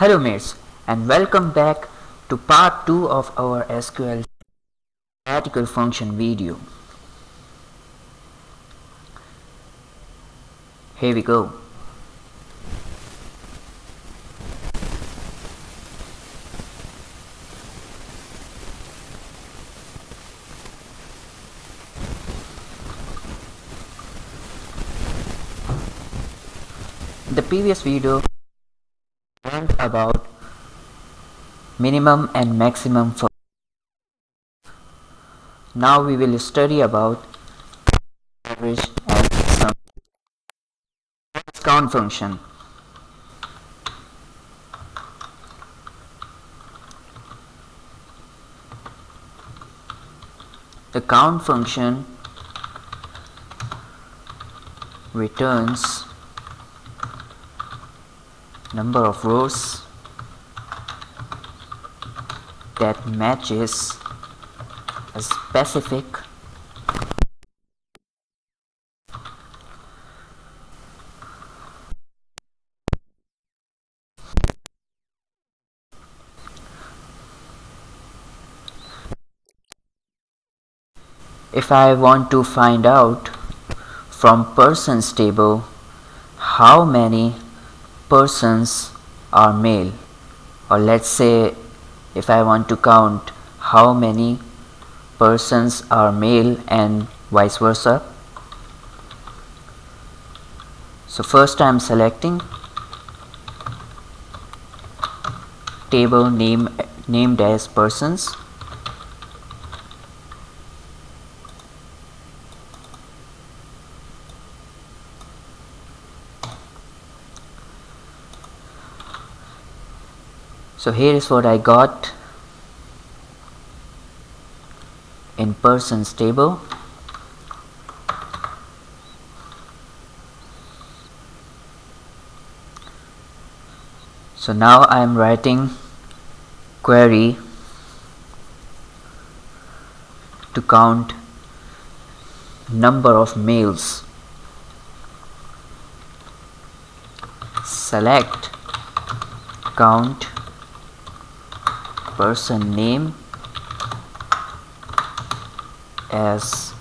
Hello mates, and welcome back to part 2 of our SQL article function video. Here we go. In the previous video, we learned about minimum and maximum function. Now we will study about average and sum. Count function. The count function returns number of rows that matches a specific if I want to find out from persons table how many persons are male, or let's say if I want to count how many persons are male and vice versa. So first I am selecting table named as persons. So here is what I got in persons table. So now I am writing query to count number of males. Select count person name as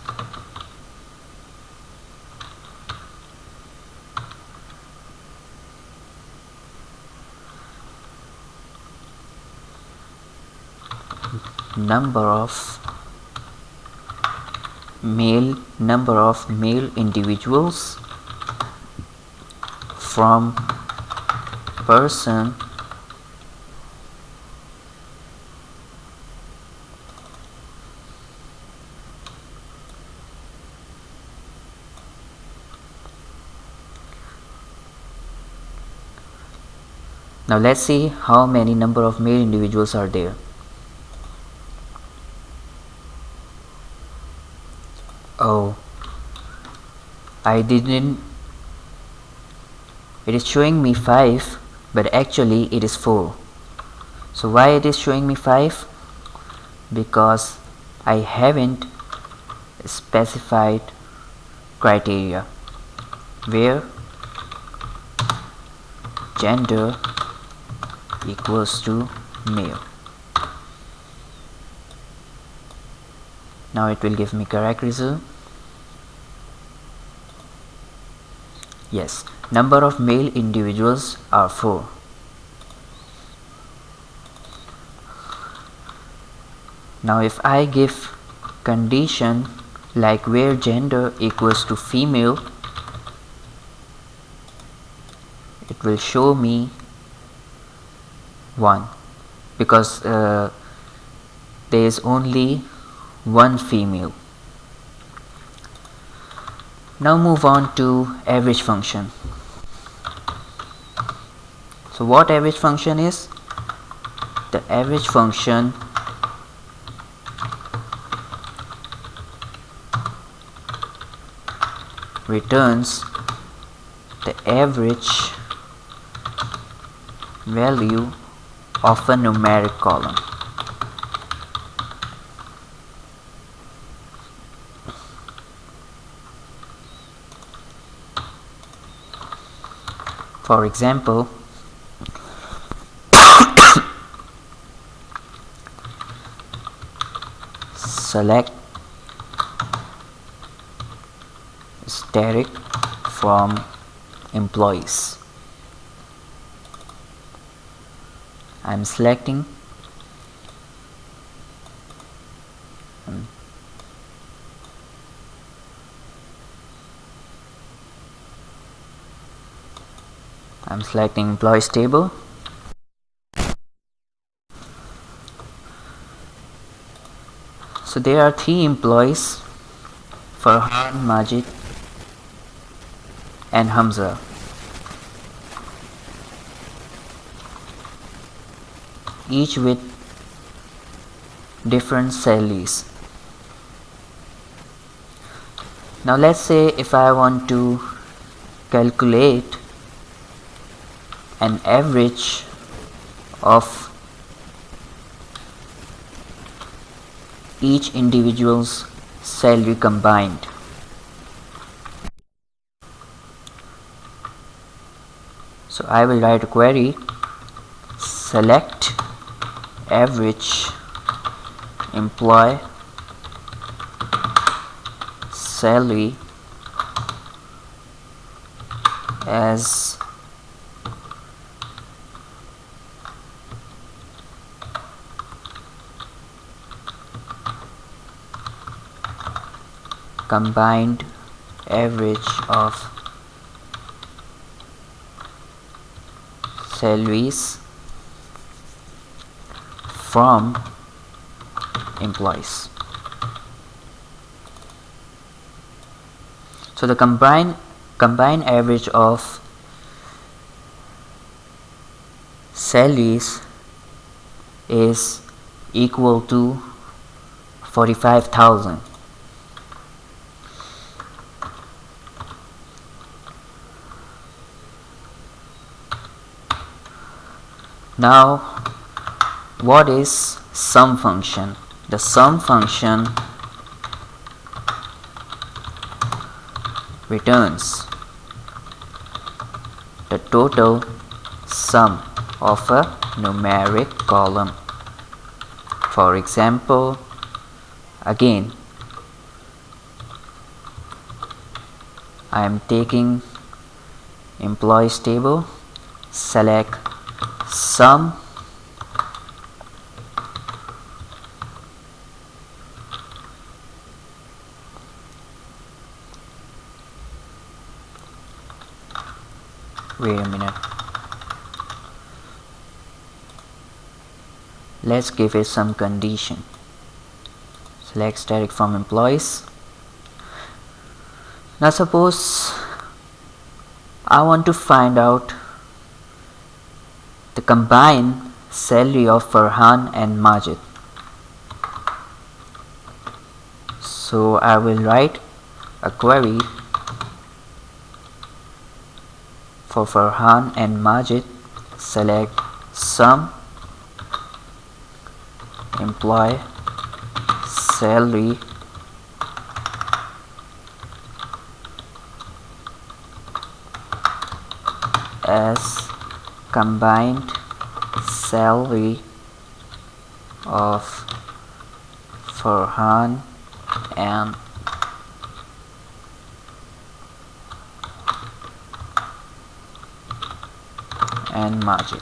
number of male individuals from person Now let's see how many number of male individuals are there. Oh, it is showing me 5, but actually it is 4. So why it is showing me 5? Because I haven't specified criteria where gender equals to male. Now it will give me correct result. Yes, number of male individuals are 4. Now if I give condition like where gender equals to female, it will show me 1 because there is only one female. Now move on to average function. So what average function is? The average function returns the average value of a numeric column. For example, select static from employees. I'm selecting employees table. So there are 3 employees, Farhan, Majid and Hamza. Each with different salaries. Now let's say if I want to calculate an average of each individual's salary combined. So I will write a query, select average employee salary as combined average of salaries from employees. So the combined average of salaries is equal to 45,000. Now what is sum function? The sum function returns the total sum of a numeric column. For example, again I am taking employees table, select sum wait a minute, let's give it some condition. Select static from employees. Now suppose I want to find out the combined salary of Farhan and Majid. So I will write a query for Farhan and Majid, select sum employee salary as combined salary of Farhan and Majid.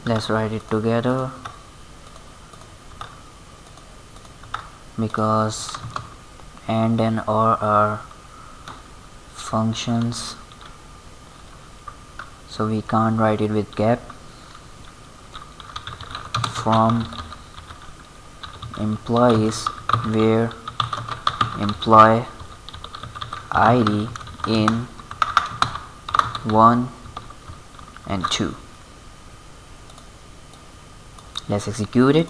Let's write it together, because and or are functions, so we can't write it with gap. From employees where employee ID in 1 and 2. Let's execute it.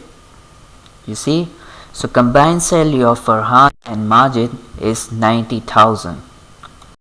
You see, so combined salary of Farhan and Majid is 90,000.